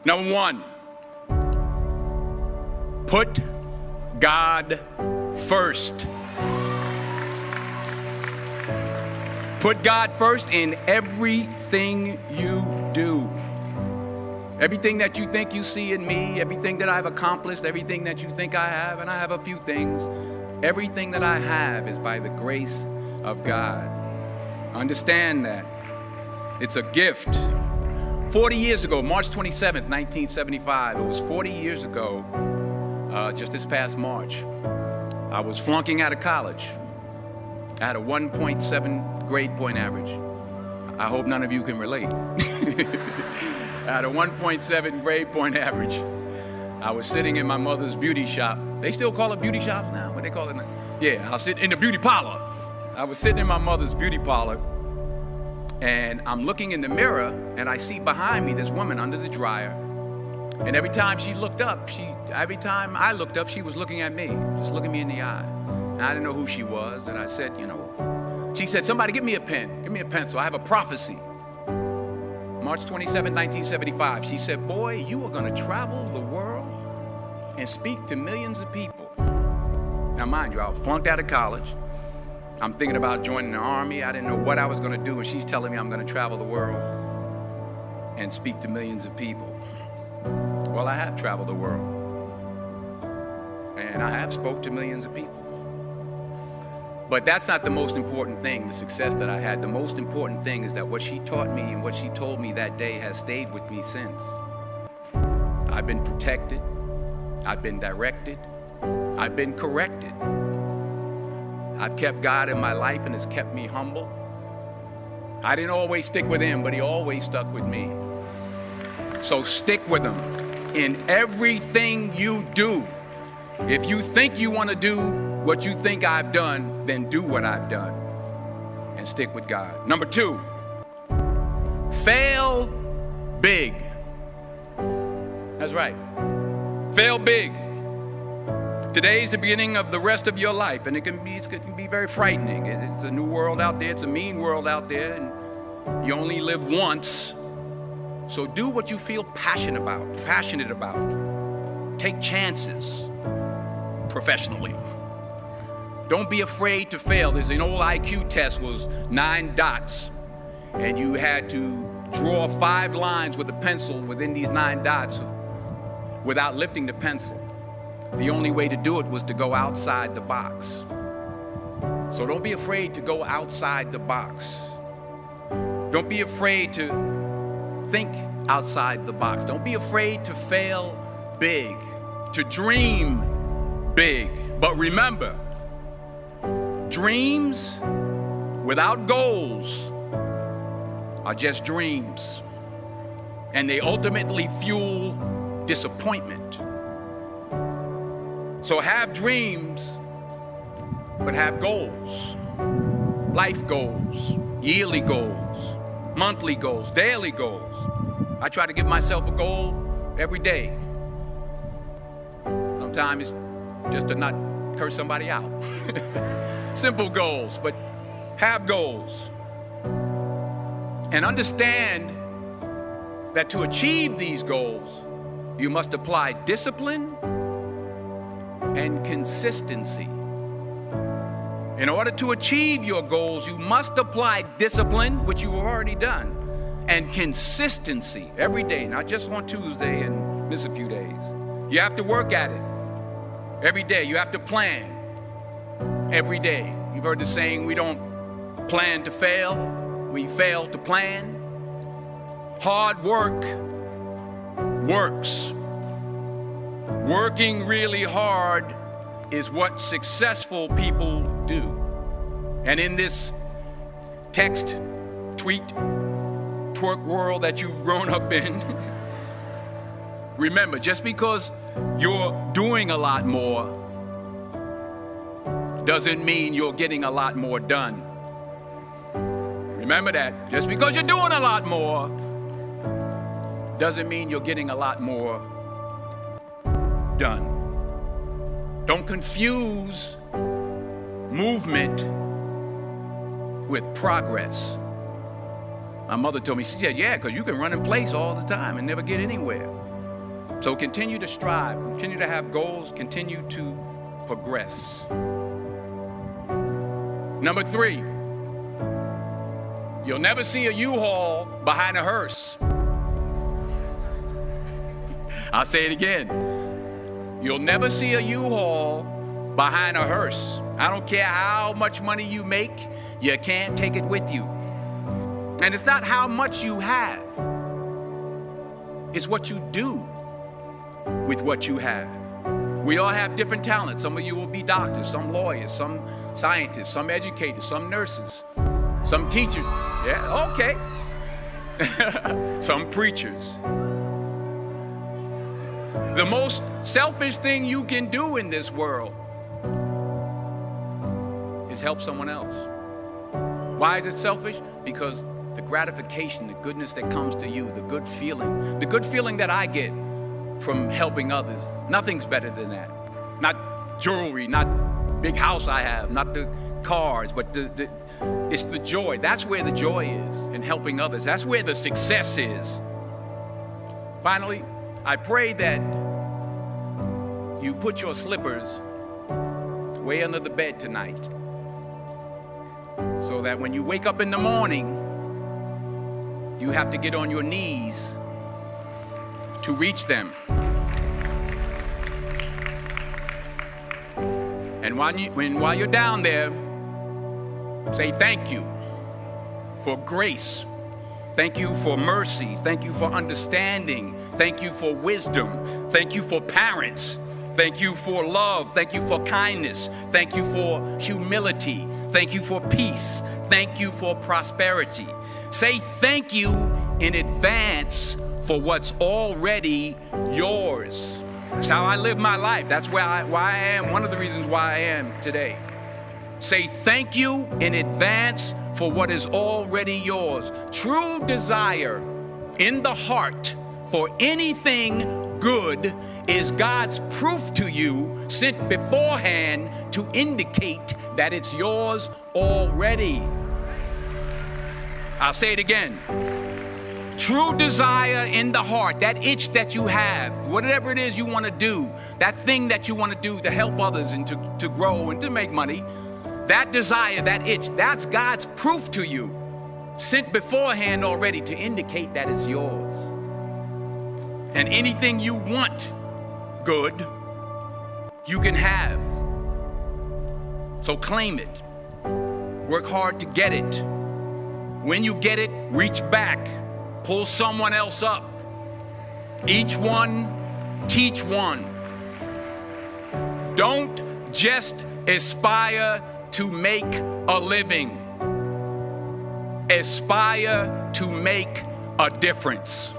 Number one, put God first. Put God first in everything you do. Everything that you think you see in me, everything that I've accomplished, everything that you think I have, and I have a few things, everything that I have is by the grace of God. Understand that. It's a gift. 40 years ago, March 27th, 1975, it was 40 years ago, just this past March, I was flunking out of college. I had a 1.7 grade point average. I hope none of you can relate. I had a 1.7 grade point average. I was sitting in my mother's beauty shop. They still call it beauty shops now? What they call it now? Yeah, I was sitting in the beauty parlor. I was sitting in my mother's beauty parlor, and I'm looking in the mirror, and I see behind me this woman under the dryer. And every time she looked up, every time I looked up, she was looking at me, just looking me in the eye. And I didn't know who she was, and I said, she said, somebody give me a pen, give me a pencil, I have a prophecy. March 27, 1975, she said, boy, you are going to travel the world and speak to millions of people. Now, mind you, I was flunked out of college. I'm thinking about joining the army. I didn't know what I was going to do, and she's telling me I'm going to travel the world and speak to millions of people. Well, I have traveled the world, and I have spoke to millions of people. But that's not the most important thing, the success that I had. The most important thing is that what she taught me and what she told me that day has stayed with me since. I've been protected. I've been directed. I've been corrected. I've kept God in my life, and it's kept me humble. I didn't always stick with him, but he always stuck with me. So stick with him in everything you do. If you think you want to do what you think I've done, then do what I've done and stick with God. Number two, fail big. That's right. Fail big. Today's the beginning of the rest of your life, and it can be very frightening. It's a new world out there. It's a mean world out there, and you only live once. So do what you feel passionate about. Take chances professionally. Don't be afraid to fail. There's an old IQ test, was 9 dots, and you had to draw 5 lines with a pencil within these 9 dots without lifting the pencil. The only way to do it was to go outside the box. So don't be afraid to go outside the box. Don't be afraid to think outside the box. Don't be afraid to fail big, to dream big. But remember, dreams without goals are just dreams, and they ultimately fuel disappointment. So have dreams, but have goals. Life goals, yearly goals, monthly goals, daily goals. I try to give myself a goal every day. Sometimes it's just to not curse somebody out. Simple goals, but have goals. And understand that to achieve these goals, you must apply discipline and consistency. In order to achieve your goals, you must apply discipline, which you've already done, and consistency every day, not just on Tuesday and miss a few days. You have to work at it every day. You have to plan every day. You've heard the saying, we don't plan to fail, we fail to plan. Hard work works. Working really hard is what successful people do. And in this text, tweet, twerk world that you've grown up in, remember, just because you're doing a lot more doesn't mean you're getting a lot more done. Remember that. Just because you're doing a lot more doesn't mean you're getting a lot more done. Don't confuse movement with progress. My mother told me, she said, yeah, because you can run in place all the time and never get anywhere. So continue to strive, continue to have goals, continue to progress. Number 3, you'll never see a U-Haul behind a hearse. I'll say it again. You'll never see a U-Haul behind a hearse. I don't care how much money you make, you can't take it with you. And it's not how much you have. It's what you do with what you have. We all have different talents. Some of you will be doctors, some lawyers, some scientists, some educators, some nurses, some teachers. Yeah, okay. Some preachers. The most selfish thing you can do in this world is help someone else. Why is it selfish? Because the gratification, the goodness that comes to you, the good feeling that I get from helping others, nothing's better than that. Not jewelry, not big house I have, not the cars, but it's the joy. That's where the joy is, in helping others. That's where the success is. Finally, I pray that you put your slippers way under the bed tonight, so that when you wake up in the morning, you have to get on your knees to reach them. And while you're down there, say thank you for grace. Thank you for mercy. Thank you for understanding. Thank you for wisdom. Thank you for parents. Thank you for love. Thank you for kindness. Thank you for humility. Thank you for peace. Thank you for prosperity. Say thank you in advance for what's already yours. That's how I live my life. That's why I am, one of the reasons why I am today. Say thank you in advance for what is already yours. True desire in the heart for anything good is God's proof to you, sent beforehand to indicate that it's yours already. I'll say it again. True desire in the heart, that itch that you have, whatever it is you want to do, that thing that you want to do to help others and to grow and to make money, that desire, that itch, that's God's proof to you, sent beforehand already to indicate that it's yours. And anything you want good, you can have. So claim it. Work hard to get it. When you get it, reach back. Pull someone else up. Each one, teach one. Don't just aspire to make a living. Aspire to make a difference.